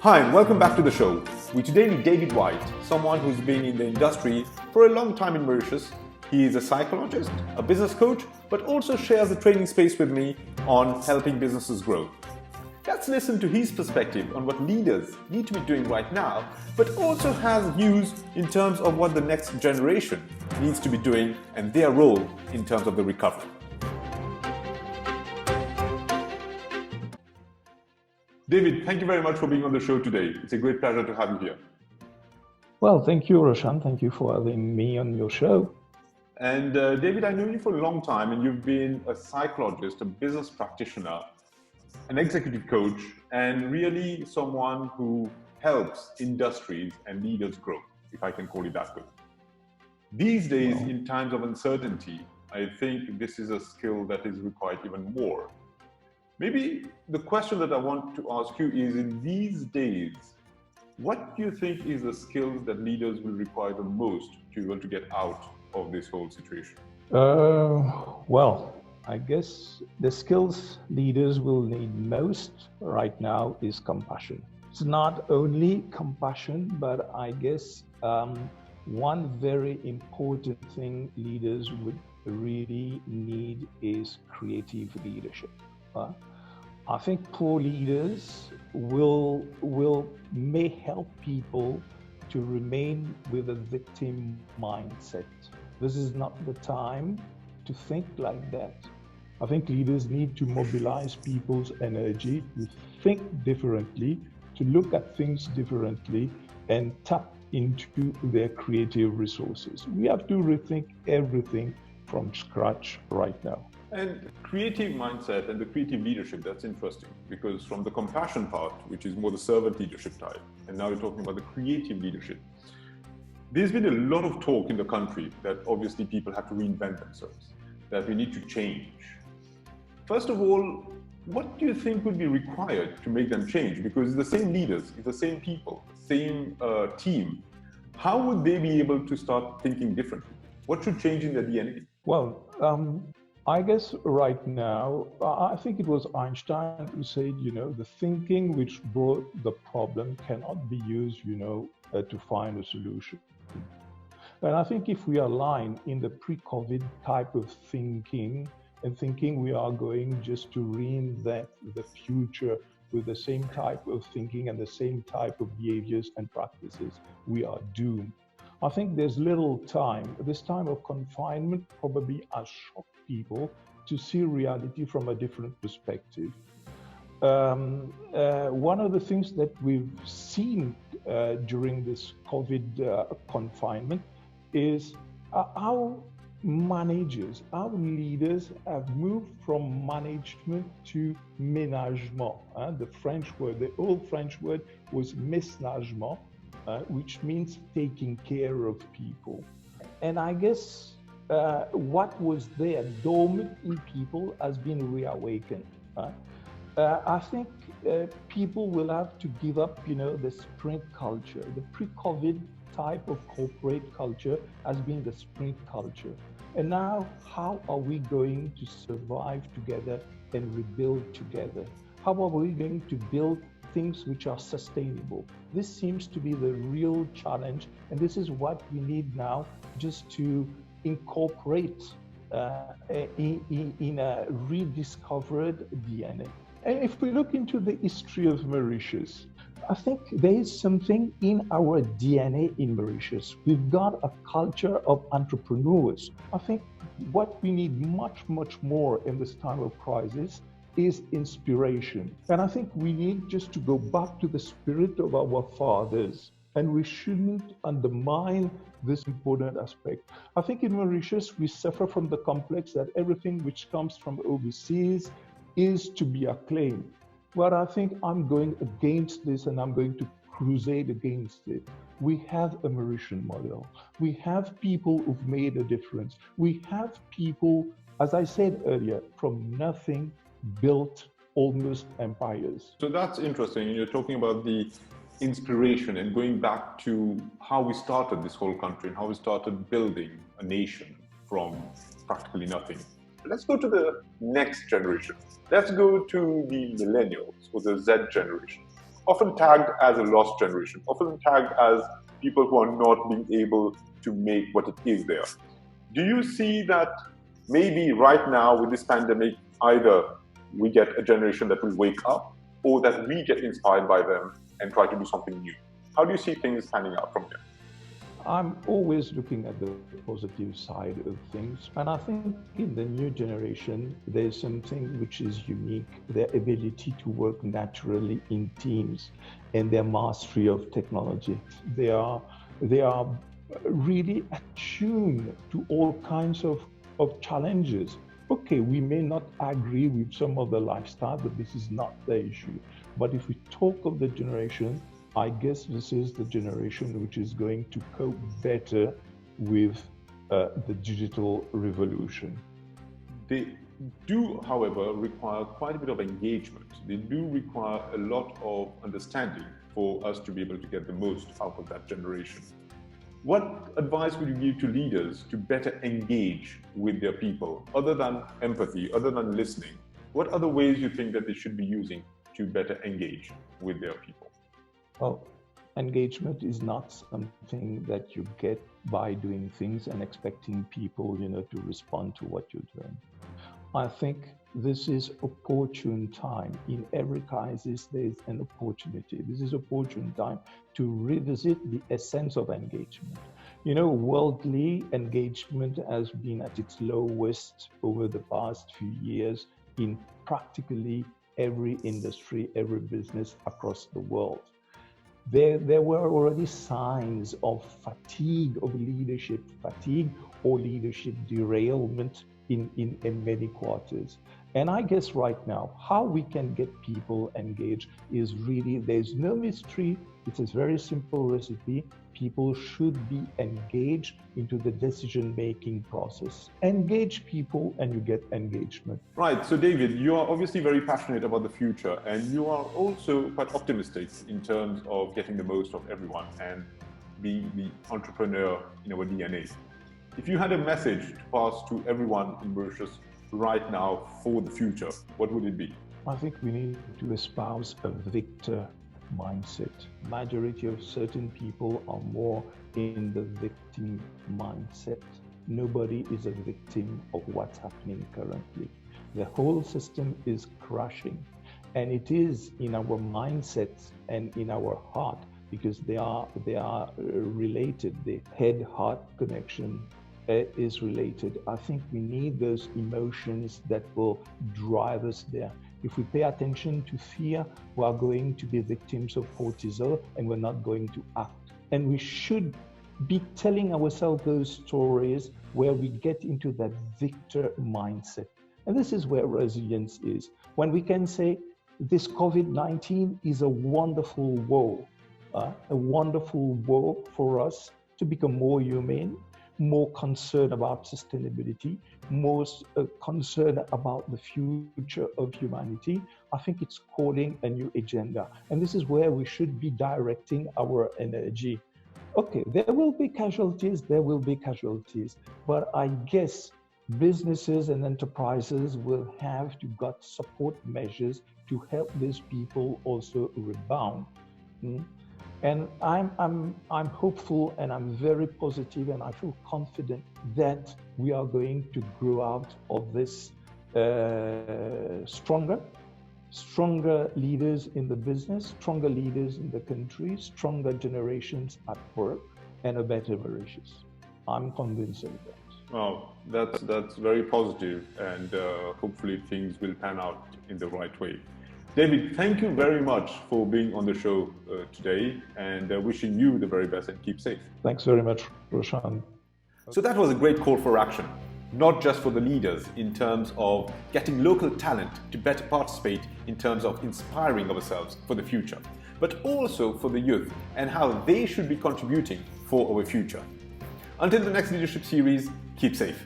Hi, and welcome back to the show. We today meet David White, someone who's been in the industry for a long time in Mauritius. He is a psychologist, a business coach, but also shares the training space with me on helping businesses grow. Let's listen to his perspective on what leaders need to be doing right now, but also has views in terms of what the next generation needs to be doing and their role in terms of the recovery. David, thank you very much for being on the show today. It's a great pleasure to have you here. Well, thank you, Roshan. Thank you for having me on your show. And David, I know you for a long time, and you've been a psychologist, a business practitioner, an executive coach, and really someone who helps industries and leaders grow, if I can call it that way. These days, in times of uncertainty, I think this is a skill that is required even more. Maybe the question that I want to ask you is, in these days, what do you think is the skills that leaders will require the most to be able to get out of this whole situation? Well, I guess the skills leaders will need most right now is compassion. It's not only compassion, but I guess one very important thing leaders would really need is creative leadership. I think poor leaders may help people to remain with a victim mindset. This is not the time to think like that. I think leaders need to mobilize people's energy to think differently, to look at things differently, and tap into their creative resources. We have to rethink everything from scratch right now. And creative mindset and the creative leadership, that's interesting, because from the compassion part, which is more the servant leadership type, and now you're talking about the creative leadership, there's been a lot of talk in the country that obviously people have to reinvent themselves, that we need to change. First of all, what do you think would be required to make them change? Because it's the same leaders, it's the same people, same team. How would they be able to start thinking differently? What should change in their DNA? Well, I guess right now, I think it was Einstein who said, the thinking which brought the problem cannot be used, to find a solution. And I think if we align in the pre-COVID type of thinking and thinking we are going just to reinvent the future with the same type of thinking and the same type of behaviors and practices, we are doomed. I think there's little time. This time of confinement probably has shocked people to see reality from a different perspective. One of the things that we've seen during this COVID confinement is how managers, how leaders have moved from management to ménagement. The old French word was ménagement, which means taking care of people. And I guess what was there dormant in people has been reawakened. I think people will have to give up, the sprint culture. The pre-COVID type of corporate culture has been the sprint culture. And now, how are we going to survive together and rebuild together? How are we going to build things which are sustainable? This seems to be the real challenge, and this is what we need now, just to incorporate in a rediscovered DNA. And if we look into the history of Mauritius, I think there is something in our DNA in Mauritius. We've got a culture of entrepreneurs. I think what we need much, much more in this time of crisis is inspiration. And I think we need just to go back to the spirit of our fathers, and we shouldn't undermine this important aspect. I think in Mauritius, we suffer from the complex that everything which comes from overseas is to be acclaimed. But I think I'm going against this, and I'm going to crusade against it. We have a Mauritian model. We have people who've made a difference. We have people, as I said earlier, from nothing built almost empires. So that's interesting. You're talking about the inspiration and going back to how we started this whole country and how we started building a nation from practically nothing. Let's go to the next generation. Let's go to the millennials or the Z generation. often tagged as a lost generation, often tagged as people who are not being able to make what it is there. Do you see that maybe right now with this pandemic, either we get a generation that will wake up or that we get inspired by them and try to do something new? How do you see things panning out from here? I'm always looking at the positive side of things. And I think in the new generation, there's something which is unique, their ability to work naturally in teams and their mastery of technology. They are really attuned to all kinds of challenges. Okay, we may not agree with some of the lifestyle, but this is not the issue. But if we talk of the generation, I guess this is the generation which is going to cope better with the digital revolution. They do, however, require quite a bit of engagement. They do require a lot of understanding for us to be able to get the most out of that generation. What advice would you give to leaders to better engage with their people, other than empathy, other than listening? What other ways you think that they should be using to better engage with their people? Well, engagement is not something that you get by doing things and expecting people, to respond to what you're doing. I think this is opportune time. In every crisis, there is an opportunity. This is opportune time to revisit the essence of engagement. Worldly engagement has been at its lowest over the past few years in practically every industry, every business across the world. There were already signs of fatigue, of leadership fatigue or leadership derailment in many quarters. And I guess right now, how we can get people engaged is really, there's no mystery. It's a very simple recipe. People should be engaged into the decision-making process. Engage people and you get engagement. Right, so David, you are obviously very passionate about the future and you are also quite optimistic in terms of getting the most of everyone and being the entrepreneur in our DNA. If you had a message to pass to everyone in Mauritius right now for the future, what would it be? I think we need to espouse a victor mindset. Majority of certain people are more in the victim mindset. Nobody is a victim of what's happening currently. The whole system is crashing, and it is in our mindsets and in our heart, because they are related. The head-heart connection is related. I think we need those emotions that will drive us there. If we pay attention to fear, we are going to be victims of cortisol and we're not going to act. And we should be telling ourselves those stories where we get into that victor mindset. And this is where resilience is. When we can say this COVID-19 is a wonderful woe for us to become more humane, more concerned about sustainability, more concerned about the future of humanity. I think it's calling a new agenda. And this is where we should be directing our energy. Okay, there will be casualties, but I guess businesses and enterprises will have to get support measures to help these people also rebound. And I'm hopeful and I'm very positive and I feel confident that we are going to grow out of this stronger leaders in the business, stronger leaders in the country, stronger generations at work, and a better Mauritius. I'm convinced of that. Well, that's very positive, and hopefully things will pan out in the right way. David, thank you very much for being on the show today, and wishing you the very best and keep safe. Thanks very much, Roshan. So that was a great call for action, not just for the leaders in terms of getting local talent to better participate in terms of inspiring ourselves for the future, but also for the youth and how they should be contributing for our future. Until the next leadership series, keep safe.